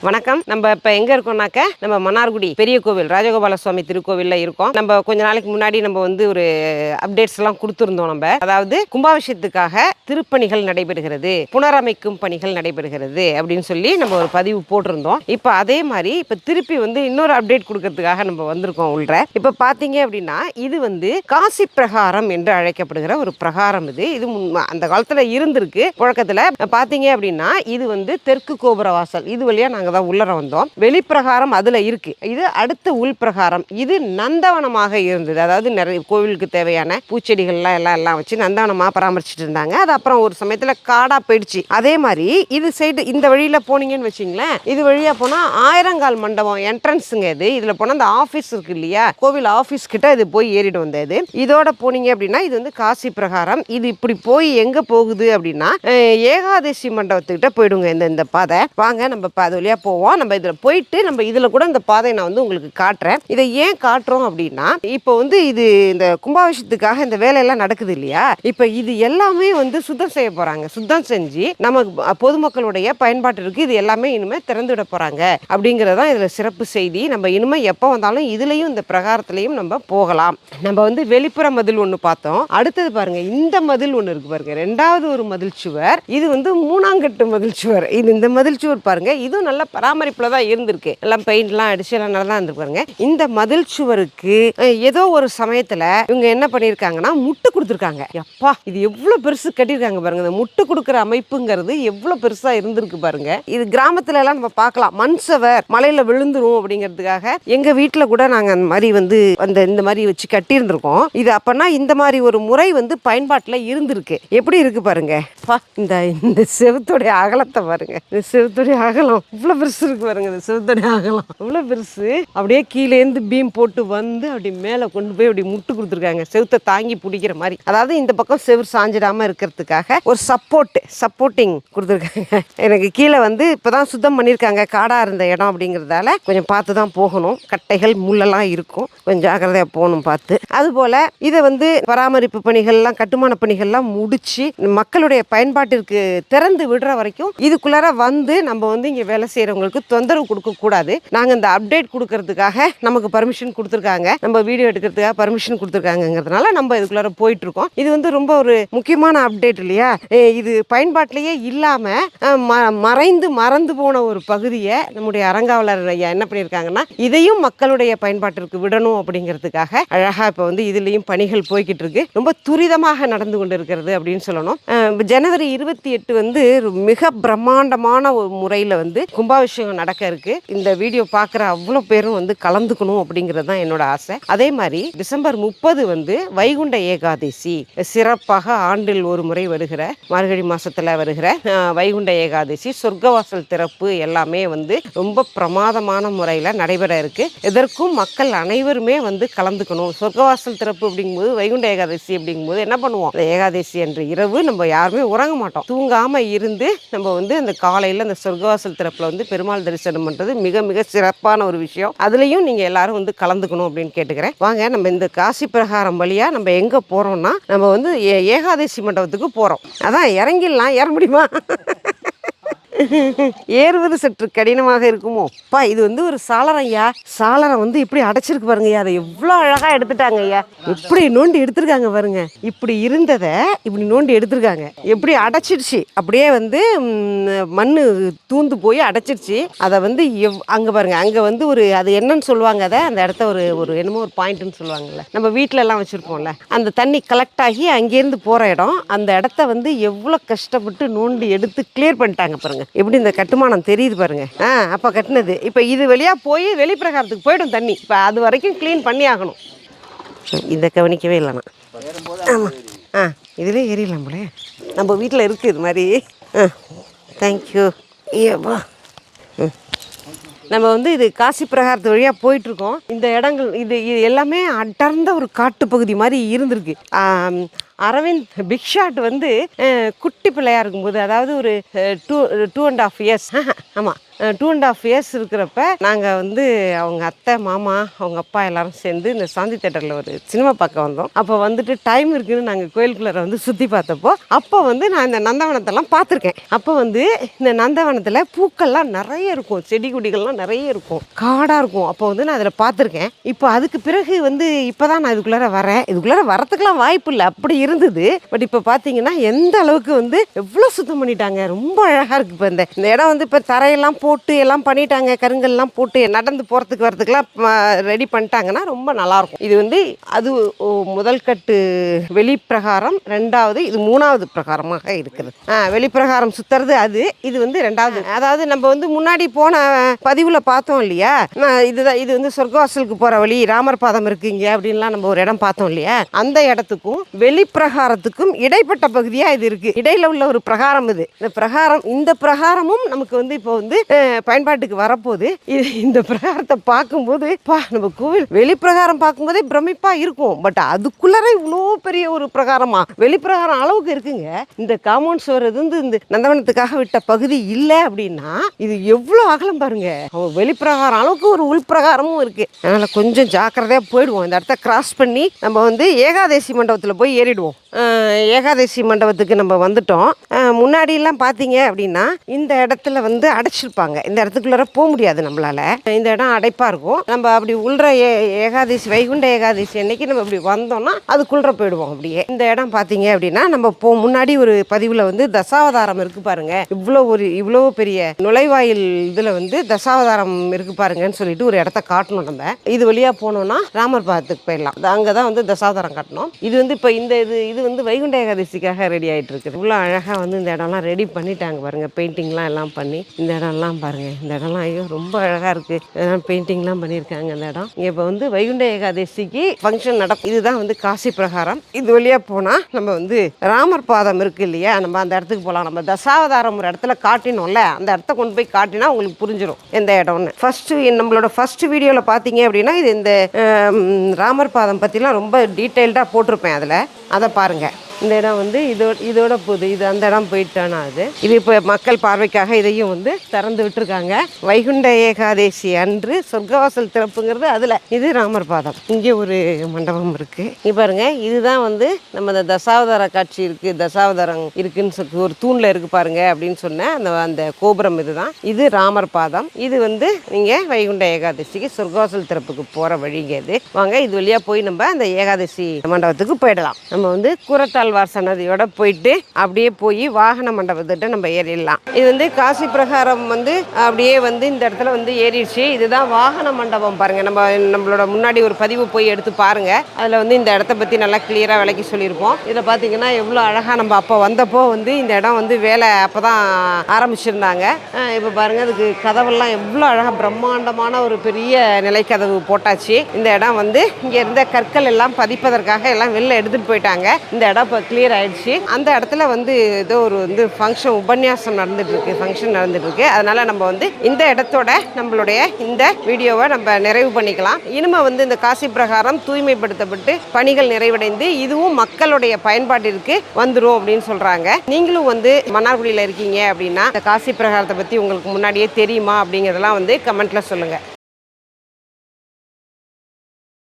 வணக்கம். நம்ம இப்போ எங்கே இருக்கோம்னாக்க நம்ம மன்னார்குடி பெரிய கோவில் ராஜகோபால சுவாமி திருக்கோவிலில் இருக்கோம். நம்ம கொஞ்ச நாளைக்கு முன்னாடி நம்ம ஒரு அப்டேட்ஸ் எல்லாம் கொடுத்துருந்தோம். நம்ம அதாவது கும்பாபிஷேகத்துக்காக திருப்பணிகள் நடைபெறுகிறது, புனரமைக்கும் பணிகள் நடைபெறுகிறது அப்படின்னு சொல்லி நம்ம ஒரு பதிவு போட்டிருந்தோம். இப்போ அதே மாதிரி இப்போ திருப்பி இன்னொரு அப்டேட் கொடுக்கறதுக்காக நம்ம வந்திருக்கோம் உள்ள. இப்போ பார்த்தீங்க அப்படின்னா இது காசி பிரகாரம் என்று அழைக்கப்படுகிற ஒரு பிரகாரம். இது அந்த காலத்தில் இருந்திருக்கு புழக்கத்தில். பார்த்தீங்க அப்படின்னா இது தெற்கு கோபுர வாசல். இது வழியா நாங்கள் தான் உள்ளர வந்தோம். வெளிப்பிரகாரம் அதுல இருக்கு. இது அடுத்த உள் பிரகாரம். இது நந்தவனமாக இருந்தது. அதாவது நிறைய கோவிலுக்கு தேவையான பூச்செடிகள்லாம் எல்லாம் வச்சு நந்தவனமாக பராமரிச்சுட்டு இருந்தாங்க. அது அப்புறம் ஒரு சமயத்தில் காடா போயிடுச்சு. அதே மாதிரி இது சைடு இந்த வழியில போனீங்கன்னு வச்சுங்களேன், இது வழியா போனா ஆயிரங்கால் மண்டபம் என்ட்ரன்ஸுங்க. இதுல போனா அந்த ஆஃபீஸ் இருக்கு இல்லையா, கோவில் ஆஃபீஸ் கிட்ட இது போய் ஏறிட்டு வந்தது. இதோட போனீங்க அப்படின்னா இது காசி பிரகாரம். இது இப்படி போய் எங்க போகுது அப்படின்னா ஏகாதசி மண்டபத்துக்கிட்ட போயிடுங்க. இந்த பாதை வாங்க, நம்ம அது வழியா போவோம். நம்ம இதில் போயிட்டு நம்ம இதில் கூட இந்த பாதையை நான் உங்களுக்கு காட்டுறேன். இதை ஏன் காட்டுறோம் அப்படின்னா இப்போ இது இந்த கும்பாபிஷேகத்துக்காக இந்த வேலையெல்லாம் நடக்குது இல்லையா, இப்போ இது எல்லாமே சுத்தம் செய்ய போறாங்க. சுத்தம் செஞ்சு நம்ம பொதுமக்களுடைய பயன்பாட்டிற்கு இது எல்லாமே இனிமே திறந்து விட போறாங்க அப்படிங்கறதான் இதுல சிறப்பு செய்தி. நம்ம இனிமே எப்போ வந்தாலும் இதுலயும் இந்த பிரகாரத்திலையும் நம்ம போகலாம். நம்ம வெளிப்புற மதில் ஒன்று பார்த்தோம். அடுத்தது பாருங்க, இந்த மதில் ஒன்று இருக்கு பாருங்க, ரெண்டாவது ஒரு மதில் சுவர். இது மூணாங்கட்டு மதில் சுவர். இந்த மதில் சுவர் பாருங்க, இதுவும் நல்ல பராமரிப்புல தான் இருந்திருக்கு. எல்லாம் பெயிண்ட்லாம் அடிச்சு எல்லாம் நல்லா தான் இருந்திருப்பாருங்க. இந்த மதில் சுவருக்கு ஏதோ ஒரு சமயத்துல இவங்க என்ன பண்ணிருக்காங்கன்னா முட்டு கொடுத்துருக்காங்க. எப்பா, இது எவ்வளவு பெருசு கட்டியிருக்காங்க பாருங்க. இந்த முட்டு கொடுக்குற அமைப்புங்கிறது எவ்வளவு பெருசா இருந்திருக்கு பாருங்க. இது கிராமத்துல எல்லாம் நம்ம பார்க்கலாம். மண் சுவர் மலையில விழுந்துரும் அப்படிங்கிறதுக்காக எங்க வீட்டுல கூட நாங்க அந்த மாதிரி இந்த மாதிரி வச்சு கட்டி இருந்திருக்கோம். இது அப்பனா இந்த மாதிரி ஒரு முறை பயன்பாட்டுல இருந்திருக்கு. எப்படி இருக்கு பாருங்க. இந்த செவுத்துடைய அகலத்தை பாருங்க. இந்த செவுத்துடைய அகலம் இவ்வளவு பெருசு இருக்கு பாருங்க. இந்த செவுத்துடைய அகலம் இவ்வளவு பெருசு. அப்படியே கீழே இருந்து பீம் போட்டு அப்படி மேல கொண்டு போய் அப்படி முட்டு கொடுத்துருக்காங்க, செவுத்தை தாங்கி பிடிக்கிற மாதிரி. அதாவது இந்த பக்கம் செவுறு சாஞ்சிடாம இருக்கிறதுக்காக ஒரு சப்போர்ட்டிங் கொடுத்துருக்காங்க. எனக்கு கீழே இப்பதான் சுத்தம் பண்ணியிருக்காங்க. காடா இருந்த இடம் அப்படிங்கிறதால கொஞ்சம் பார்த்து தான் போகணும். கட்டைகள் முள்ளெல்லாம் இருக்கும், கொஞ்சம் ஜாக்கிரதையா போகணும் பார்த்து. அதுபோல இதை பராமரிப்பு பணிகள்லாம் கட்டுமான பணிகள்லாம் முடிச்சு மக்களுடைய பயன்பாட்டிற்கு திறந்து விடுற வரைக்கும் இதுக்குள்ளார நம்ம இங்க வேலை செய்யறவங்களுக்கு தொந்தரவு கொடுக்க கூடாது. நாங்க இந்த அப்டேட் கொடுக்கறதுக்காக நமக்கு பர்மிஷன் கொடுத்துருக்காங்க, நம்ம வீடியோ எடுக்கிறதுக்காக பர்மிஷன் கொடுத்துருக்காங்கிறதுனால நம்ம இதுக்குள்ளார போயிட்டு இருக்கோம். இது ரொம்ப ஒரு முக்கியமான அப்டேட் இல்லையா. இது பயன்பாட்டிலேயே இல்லாம மறந்து போன ஒரு பகுதியை நம்முடைய அறங்காவலர் ஐயா என்ன பண்ணியிருக்காங்கன்னா இதையும் மக்களுடைய பயன்பாட்டிற்கு விடணும் அப்படிங்கிறதுக்காக அழகா இப்போ இதுலயும் பணிகள் போய்கிட்டு இருக்கு. ரொம்ப துரிதமாக நடந்து கொண்டு இருக்கிறது அப்படின்னு சொல்லணும். ஜனவரி 28 மிக பிரம்மாண்டமான ஒரு முறையில் கும்பாபிஷேகம் நடக்க இருக்கு. இந்த வீடியோ பார்க்குற அவ்வளோ பேரும் கலந்துக்கணும் அப்படிங்கிறது தான் என்னோட ஆசை. அதே மாதிரி டிசம்பர் 30 வைகுண்ட ஏகாதசி, சிறப்பாக ஆண்டில் ஒரு முறை வருகிற மார்கழி மாசத்துல வருகிற வைகுண்ட ஏகாதசி, சொர்க்கவாசல் திறப்பு எல்லாமே ரொம்ப பிரமாதமான முறையில் நடைபெற இருக்கு. இதற்கும் மக்கள் அனைவருமே கலந்துக்கணும். சொர்க்கவாசல் திறப்பு அப்படிங்கும்போது, வைகுண்ட ஏகாதசி அப்படிங்கும்போது என்ன பண்ணுவோம், ஏகாதசி அன்று இரவு நம்ம யாருமே உறங்க மாட்டோம். தூங்காம இருந்து நம்ம அந்த காலையில் அந்த சொர்க்கவாசல் திறப்புல பெருமாள் தரிசனம் பண்றது மிக மிக சிறப்பான ஒரு விஷயம். அதுலயும் நீங்க எல்லாரும் கலந்துக்கணும் அப்படின்னு கேட்டுக்கிறேன். வாங்க, நம்ம இந்த காசி பிரகாரம் வழியா நம்ம எங்க போறோம்னா நம்ம ஏகாதசி மண்டபத்துக்கு போறோம். அதான் இறங்கிடலாம். ஏற முடியுமா? ஏறுவது சற்று கடினமாக இருக்குமோ. இது ஒரு சாளரம் ஐயா. சாளரம் இப்படி அடைச்சிருக்கு பாருங்க ஐயா. அதை எவ்வளவு அழகா எடுத்துட்டாங்க ஐயா. எப்படி நோண்டி எடுத்திருக்காங்க பாருங்க. இப்படி இருந்ததை இப்படி நோண்டி எடுத்திருக்காங்க. எப்படி அடைச்சிடுச்சு, அப்படியே மண்ணு தூந்து போய் அடைச்சிருச்சு. அதை அங்க பாருங்க, அங்க ஒரு அது என்னன்னு சொல்லுவாங்க, அதை அந்த இடத்த ஒரு என்னமோ ஒரு பாயிண்ட்னு சொல்லுவாங்கல்ல, நம்ம வீட்டுல எல்லாம் வச்சிருப்போம்ல, அந்த தண்ணி கலெக்ட் ஆகி அங்கேருந்து போற இடம். அந்த இடத்த எவ்வளவு கஷ்டப்பட்டு நோண்டி எடுத்து கிளியர் பண்ணிட்டாங்க பாருங்க. எப்படி இந்த கட்டுமானம் தெரியுது பாருங்க. அப்ப கட்டினது இப்ப இது வழியா போய் வெளிப்பிரகாரத்துக்கு போயிடும் தண்ணி. இப்ப அது வரைக்கும் கிளீன் பண்ணி ஆகணும். இதை கவனிக்கவே இல்லைண்ணா. ஆமா, இதுல ஏறிடலாம் போல. நம்ம வீட்டில் இருக்கு இது மாதிரி. தேங்க்யூ. ஏப்பா, நம்ம இது காசி பிரகாரத்து வழியாக போயிட்டுருக்கோம். இந்த இடங்கள் இது எல்லாமே அடர்ந்த ஒரு காட்டு பகுதி மாதிரி இருந்திருக்கு. அரவிந்த் பிக் ஷாட் வந்து குட்டி பிள்ளையா இருக்கும்போது, அதாவது ஒரு 2.5 இயர்ஸ், ஆமாம் 2.5 இயர்ஸ் இருக்கிறப்ப நாங்கள் வந்து அவங்க அத்தை, மாமா, அவங்க அப்பா எல்லாரும் சேர்ந்து இந்த சாந்தி தேட்டரில் ஒரு சினிமா பார்க்க வந்தோம். அப்போ வந்துட்டு டைம் இருக்குன்னு நாங்கள் கோயிலுக்குள்ளே வந்து சுற்றி பார்த்தப்போ, அப்போ வந்து நான் இந்த நந்தவனத்தெல்லாம் பார்த்துருக்கேன். அப்போ வந்து இந்த நந்தவனத்தில் பூக்கள்லாம் நிறைய இருக்கும், செடி கொடிகள்லாம் நிறைய இருக்கும், காடாக இருக்கும். அப்போ வந்து நான் அதில் பார்த்துருக்கேன். இப்போ அதுக்கு பிறகு வந்து இப்போ தான் நான் இதுக்குள்ளார வரேன். இதுக்குள்ளார வரத்துக்கெலாம் வாய்ப்பு இல்லை, அப்படி இருந்தது. பட் இப்போ பார்த்தீங்கன்னா எந்த அளவுக்கு வந்து எவ்வளோ சுத்தம் பண்ணிட்டாங்க, ரொம்ப அழகாக இருக்குது. இப்போ இந்த இடம் வந்து இப்போ தரையெல்லாம் போட்டு எல்லாம் பண்ணிட்டாங்க, கருங்கல்லாம் போட்டு நடந்து போகிறதுக்கு வரதுக்கெல்லாம் ரெடி பண்ணிட்டாங்கன்னா ரொம்ப நல்லாயிருக்கும். இது வந்து அது முதல் கட்டு வெளிப்பிரகாரம், ரெண்டாவது இது மூணாவது பிரகாரமாக இருக்குது. வெளிப்பிரகாரம் சுற்றுறது அது, இது வந்து ரெண்டாவது. அதாவது நம்ம வந்து முன்னாடி போன பதிவில் பார்த்தோம் இல்லையா, இதுதான் இது வந்து சொர்க்கவாசலுக்கு போகிற வழி, ராமர் பாதம் இருக்குங்க அப்படின்லாம் நம்ம ஒரு இடம் பார்த்தோம் இல்லையா, அந்த இடத்துக்கும் வெளிப்பிரகாரத்துக்கும் இடைப்பட்ட பகுதியாக இது இருக்குது. இடையில உள்ள ஒரு பிரகாரம் இது. இந்த பிரகாரமும் நமக்கு வந்து இப்போ வந்து பயன்பாட்டுக்கு வரப்போகுது. இந்த பிரகாரத்தை பார்க்கும்போது நம்ம கோவில் வெளிப்பிரகாரம் பார்க்கும்போதே பிரமிப்பா இருக்கும். பட் அதுக்குள்ளே இவ்வளோ பெரிய ஒரு பிரகாரமா, வெளிப்பிரகாரம் அளவுக்கு இருக்குங்க. இந்த காம்பவுண்ட் சுவர் வந்து இந்த நந்தவனத்துக்காக விட்ட பகுதி இல்லை அப்படின்னா இது எவ்வளோ அகலம் பாருங்க. வெளிப்பிரகாரம் அளவுக்கு ஒரு உள்பிரகாரமும் இருக்கு. அதனால கொஞ்சம் ஜாக்கிரதையா போயிடுவோம். இந்த இடத்த கிராஸ் பண்ணி நம்ம வந்து ஏகாதேசி மண்டபத்தில் போய் ஏறிடுவோம். ஏகாதசி மண்டபத்துக்கு நம்ம வந்துட்டோம். முன்னாடியெல்லாம் பார்த்தீங்க அப்படின்னா இந்த இடத்துல வந்து அடைச்சிருப்பாங்க. இந்த இடத்துக்குள்ளார போக முடியாது நம்மளால. இந்த இடம் அடைப்பாக இருக்கும். நம்ம அப்படி உள்ற ஏகாதசி, வைகுண்ட ஏகாதசி அன்னைக்கு நம்ம இப்படி வந்தோம்னா அதுக்குள்ற போயிடுவோம். அப்படியே இந்த இடம் பார்த்தீங்க அப்படின்னா நம்ம முன்னாடி ஒரு பதிவில் வந்து தசாவதாரம் இருக்கு பாருங்க. இவ்வளோ பெரிய நுழைவாயில் இதில் வந்து தசாவதாரம் இருக்கு பாருங்கன்னு சொல்லிட்டு ஒரு இடத்த காட்டணும். நம்ம இது வழியாக போனோம்னா ராமர் பாதத்துக்கு போயிடலாம். அங்கே தான் வந்து தசாவதாரம் காட்டணும். இது வந்து இப்போ இது வந்து வைகுண்ட ஏகாதசிக்காக ரெடி ஆகிட்டு இருக்குது. இவ்வளோ அழகாக வந்து இந்த இடம்லாம் ரெடி பண்ணிட்டாங்க பாருங்கள். பெயிண்டிங்லாம் எல்லாம் பண்ணி இந்த இடம்லாம் பாருங்கள். இந்த இடம்லாம் ஐயோ ரொம்ப அழகாக இருக்குது. இதெல்லாம் பெயிண்டிங்லாம் பண்ணியிருக்காங்க. இந்த இடம் இங்கே இப்போ வந்து வைகுண்ட ஏகாதசிக்கு ஃபங்க்ஷன் நடக்கும். இதுதான் வந்து காசி பிரகாரம். இது வழியாக போனால் நம்ம வந்து ராமர் பாதம் இருக்குது இல்லையா, நம்ம அந்த இடத்துக்கு போகலாம். நம்ம தசாவதாரம் ஒரு இடத்துல காட்டினோம்ல, அந்த இடத்த கொண்டு போய் காட்டினா உங்களுக்கு புரிஞ்சிடும் எந்த இடம்னு. நம்மளோட ஃபர்ஸ்ட் வீடியோவில் பார்த்தீங்க அப்படின்னா இது இந்த ராமர் பாதம் பற்றிலாம் ரொம்ப டீட்டெயில்டாக போட்டிருப்பேன். அதை பாருங்கள். இந்த இடம் வந்து இதோட போகுது. இது அந்த இடம் போயிட்டானா இது இப்போ மக்கள் பார்வைக்காக இதையும் வந்து திறந்து விட்டுருக்காங்க. வைகுண்ட ஏகாதசி அன்று சொர்க்கவாசல் திறப்புங்கிறது அதில். இது ராமர் பாதம். இங்கே ஒரு மண்டபம் இருக்குது. இங்கே பாருங்கள், இதுதான் வந்து நம்ம இந்த தசாவதார காட்சி இருக்குது, தசாவதாரம் இருக்குன்னு சொல்லி ஒரு தூணில் இருக்குது பாருங்க அப்படின்னு சொன்ன அந்த கோபுரம் இதுதான். இது ராமர் பாதம். இது வந்து நீங்கள் வைகுண்ட ஏகாதசிக்கு சொர்க்கவாசல் திறப்புக்கு போகிற வழிங்க. இது வாங்க, இது வழியாக போய் நம்ம அந்த ஏகாதசி மண்டபத்துக்கு போயிடலாம். நம்ம வந்து கூரத்தால் சன்னதியோட போயிட்டு அப்படியே போய் வாகன மண்டபத்திட்ட நம்ம ஏறிடலாம். இது வந்து காசி பிரகாரம் வந்து அப்படியே வந்து இந்த இடத்துல வந்து ஏறிடுச்சு. இதுதான் வாகன மண்டபம் பாருங்க. நம்மளோட முன்னாடி ஒரு பதிவு போய் எடுத்து பாருங்க. அதில் வந்து இந்த இடத்த பற்றி நல்லா கிளியராக விளக்கி சொல்லியிருப்போம். இதில் பார்த்தீங்கன்னா எவ்வளோ அழகாக நம்ம அப்போ வந்தப்போ வந்து இந்த இடம் வந்து வேலை அப்போ தான் ஆரம்பிச்சிருந்தாங்க. இப்போ பாருங்க, அதுக்கு கதவெல்லாம் எவ்வளோ அழகாக பிரம்மாண்டமான ஒரு பெரிய நிலைக்கதவு போட்டாச்சு. இந்த இடம் வந்து இங்கே இருந்த கற்கள் எல்லாம் பதிப்பதற்காக எல்லாம் வெளில எடுத்துகிட்டு போயிட்டாங்க. இந்த இடம் இப்போ கிளியர் ஆயிடுச்சு. அந்த இடத்துல வந்து ஏதோ ஒரு வந்து ஃபங்க்ஷன் உபன்யாசம் ஃபங்க்ஷன் நடந்துட்டு இருக்கு. அதனால நம்ம வந்து இந்த இடத்தோட நம்மளுடைய இந்த வீடியோவை நம்ம நிறைவு பண்ணிக்கலாம். இனிமே வந்து இந்த காசி பிரகாரம் தூய்மைப்படுத்தப்பட்டு பணிகள் நிறைவடைந்து இதுவும் மக்களுடைய பயன்பாட்டிற்கு வந்துடும் அப்படின்னு சொல்றாங்க. நீங்களும் வந்து மன்னார்குடியில் இருக்கீங்க அப்படின்னா இந்த காசி பிரகாரத்தை பற்றி உங்களுக்கு முன்னாடியே தெரியுமா அப்படிங்கிறதெல்லாம் வந்து கமெண்ட்ல சொல்லுங்க.